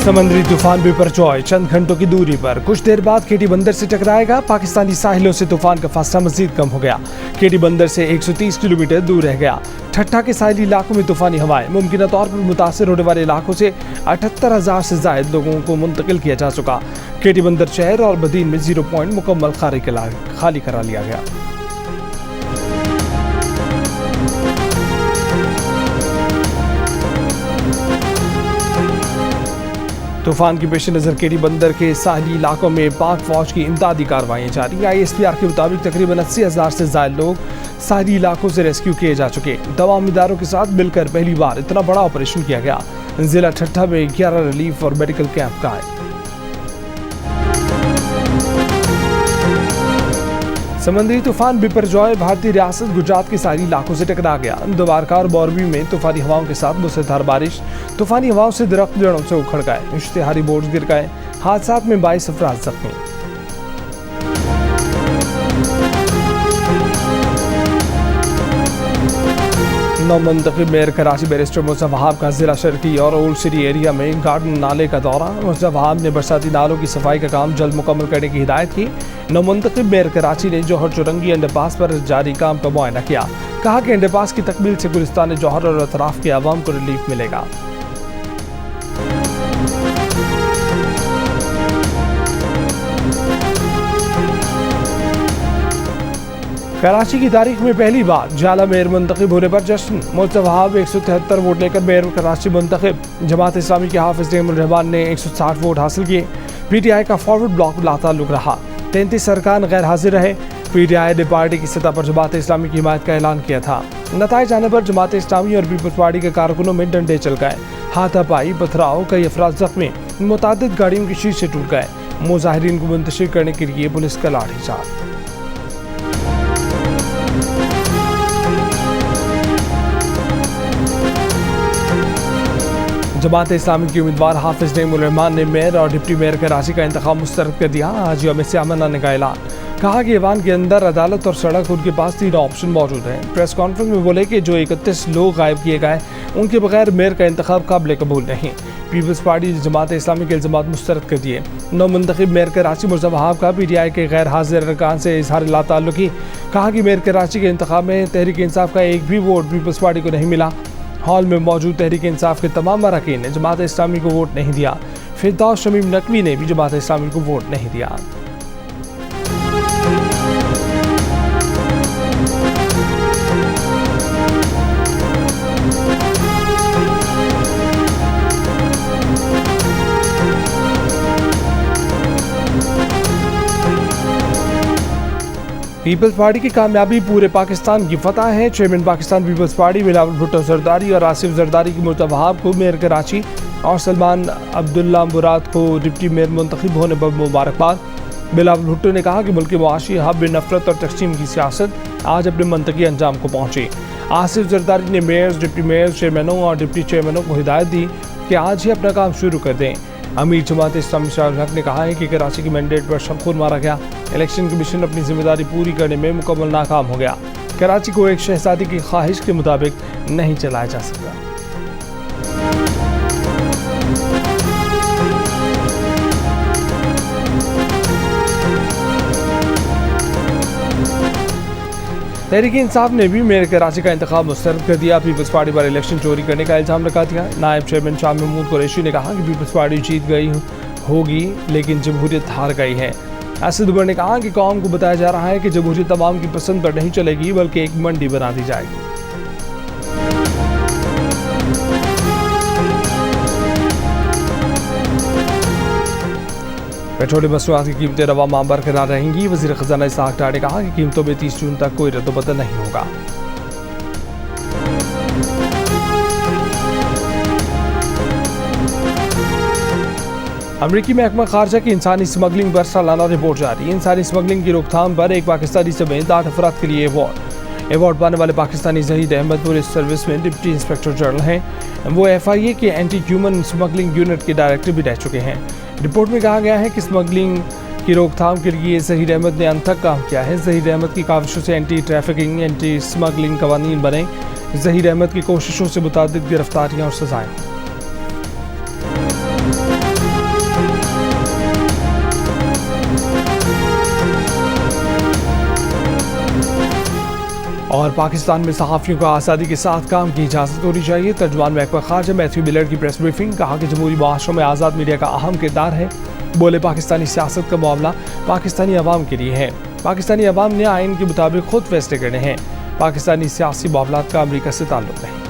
समुद्री तूफान बिपरजॉय चंद घंटों की दूरी पर कुछ देर बाद केटी बंदर से टकराएगा। पाकिस्तानी साहिलों से तूफान का फासला मजीद कम हो गया। केटी बंदर से 130 किलोमीटर दूर रह गया। ठट्ठा के साहिली इलाकों में तूफानी हवाएं। मुमकिन तौर पर मुतासर होने वाले इलाकों से 78,000 से ज्यादा लोगों को मुंतकिल किया जा चुका। केटी बंदर शहर और बदीन में 0 पॉइंट मुकम्मल खाली करा लिया गया। तूफान की पेश नज़र केटी बंदर के साहली इलाकों में पाक फौज की इमदादी कार्रवाई जारी। ISPR के मुताबिक तकरीबन 80,000 से ज्यादा लोग साहली इलाकों से रेस्क्यू किए जा चुके। तमाम इदारों के साथ मिलकर पहली बार इतना बड़ा ऑपरेशन किया गया। जिला ठट्ठा में 11 रिलीफ और मेडिकल कैंप का है। समुद्री तूफान बिपरजॉय भारतीय रियासत गुजरात के सारी इलाकों से टकरा गया। द्वारका और मोरबी में तूफानी हवाओं के साथ मूसलाधार बारिश। तूफानी हवाओं से दरख्त जड़ों से उखड़ गए। इश्तिहारी बोर्ड गिर गए। हादसात में 22 अफराद जख्मी। नौमंतखब मेयर कराची बैरिस्टर मुस्तफा वहाब का जिला शर्की और ओल्ड सिटी एरिया में गार्डन नाले का दौरा। मुस्तफा वहाब ने बरसाती नालों की सफाई का काम जल्द मुकम्मल करने की हिदायत की। नौमंतखब मेयर कराची ने जौहर चुरंगी अंडरपास पर जारी काम का मुआयना किया। कहा कि अंडरपास की तकमील से गुलिस्तान जौहर और अतराफ के आवाम को रिलीफ मिलेगा। कराची की तारीख में पहली बार जाला मेयर मुंतखब होने पर जश्न। मुस्तफा वहाब 173 वोट लेकर मेयर कराची मुंतखब। जमात इस्लामी के हाफिज नेमुर रहमान ने 160 वोट हासिल किए। PTI का फॉरवर्ड ब्लॉक लाताल्लुक रहा। 33 अरकान गैर हाजिर रहे। PTI ने पार्टी की सतह पर जमात इस्लामी की हिमायत का ऐलान किया था। नताइज आने पर जमात इस्लामी और पीपल्स पार्टी के कारकुनों में डंडे चल गए। हाथापाई पथराव, कई अफराद जख्मी। मुतादिद गाड़ियों के शीशे टूट गए। मुजाहिरीन को मुंतशिर करने के लिए पुलिस का लाठीचार्ज। जमात इस्लामी के उम्मीदवार हाफिज नेमुर रहमान ने मेयर और डिप्टी मेयर कराची का इंतखाब मुस्तरद कर दिया। आज यौम सियाम मनाने का ऐलान। कहा कि ईवान के अंदर अदालत और सड़क उनके पास 3 ऑप्शन मौजूद हैं। प्रेस कॉन्फ्रेंस में बोले कि जो 31 लोग गायब किए गए उनके बगैर मेयर का इंतखाब काबिल कबूल नहीं। पीपल्स पार्टी ने जमात इस्लामी के इल्जामात मुस्तरद कर दिए। नौमंतखब मेयर कराची मुस्तफा वहाब का PTI के गैर हाजिर अरकान से इजहार लाताल्लुकी। कहा कि मेयर कराची के इंतखाब में तहरीक इंसाफ का एक भी वोट पीपल्स पार्टी को नहीं मिला। हॉल में मौजूद तहरीक इंसाफ के तमाम अरकान ने जमात इस्लामी को वोट नहीं दिया। फिरदौस शमीम नकवी ने भी जमात इस्लामी को वोट नहीं दिया। पीपल्स पार्टी की कामयाबी पूरे पाकिस्तान की फतह है। Chairman Pakistan Peoples Party Bilawal Bhutto Zardari और आसिफ जरदारी की मुस्तफा वहाब को मेयर कराची और सलमान अब्दुल्ला मुराद को डिप्टी मेयर मुंतखब होने पर मुबारकबाद। बिलावल भुट्टो ने कहा कि मुल्क के मुआशी हब नफरत और तकसीम की सियासत आज अपने मंतकी अंजाम को पहुंची। आसिफ जरदारी ने मेयर्स, डिप्टी मेयर्स, चेयरमैनों और डिप्टी चेयरमैनों को हिदायत दी कि आज ही अपना काम शुरू कर दें। अमीर जमात इस्लामी शाह हक ने कहा है कि कराची के मैंडेट पर शमखून मारा गया। इलेक्शन कमीशन अपनी जिम्मेदारी पूरी करने में मुकम्मल नाकाम हो गया। कराची को एक शहजादी की ख्वाहिश के मुताबिक नहीं चलाया जा सकता। तहरीक इंसाफ ने भी मेयर कराची का इंतखाब मुस्तरद कर दिया। पीपल्स पार्टी पर इलेक्शन चोरी करने का इल्जाम लगा दिया। नायब चेयरमैन शाह महमूद कुरैशी ने कहा कि पीपल्स पार्टी जीत गई होगी लेकिन जमहूरियत हार गई है। असद उमर ने कहा कि कौम को बताया जा रहा है कि जमहूरियत तमाम की पसंद पर नहीं चलेगी बल्कि एक मंडी बना दी जाएगी। पेट्रोलियम मसनूआत की कीमतें रवा माह बरकरार रहेंगी। वज़ीर ख़ज़ाना इसहाक़ डार ने कहा कि कीमतों में 30 जून तक कोई रद्द-बदल नहीं होगा। अमरीकी महकमा खारजा की इंसानी स्मगलिंग पर सालाना रिपोर्ट जारी। इंसानी स्मगलिंग की रोकथाम पर एक पाकिस्तानी समेत 8 अफराद के लिए अवार्ड पाने वाले पाकिस्तानी ज़हीद अहमद पुलिस सर्विस में डिप्टी इंस्पेक्टर जनरल हैं। वो FIA के एंटी ह्यूमन स्मगलिंग यूनिट के डायरेक्टर भी रह चुके हैं। रिपोर्ट में कहा गया है कि स्मगलिंग की रोकथाम के लिए ज़हीद अहमद ने अनथक काम किया है। ज़हीद अहमद की काविशों से एंटी ट्रैफिकिंग, एंटी स्मगलिंग कवानीन बने। ज़हीद अहमद की कोशिशों से मुतादिद गिरफ्तारियाँ और सजाएँ। और पाकिस्तान में सहाफ़ियों को आज़ादी के साथ काम की इजाज़त होनी चाहिए। तर्जुमान महकमा खारजा मैथ्यू मिलर की प्रेस ब्रीफिंग। कहा कि जमहूरी मुआशरों में आज़ाद मीडिया का अहम किरदार है। बोले पाकिस्तानी सियासत का मामला पाकिस्तानी अवाम के लिए है। पाकिस्तानी अवाम ने आइन के मुताबिक खुद फैसले करने हैं। पाकिस्तानी सियासी मामलात का अमरीका से ताल्लुक़ नहीं।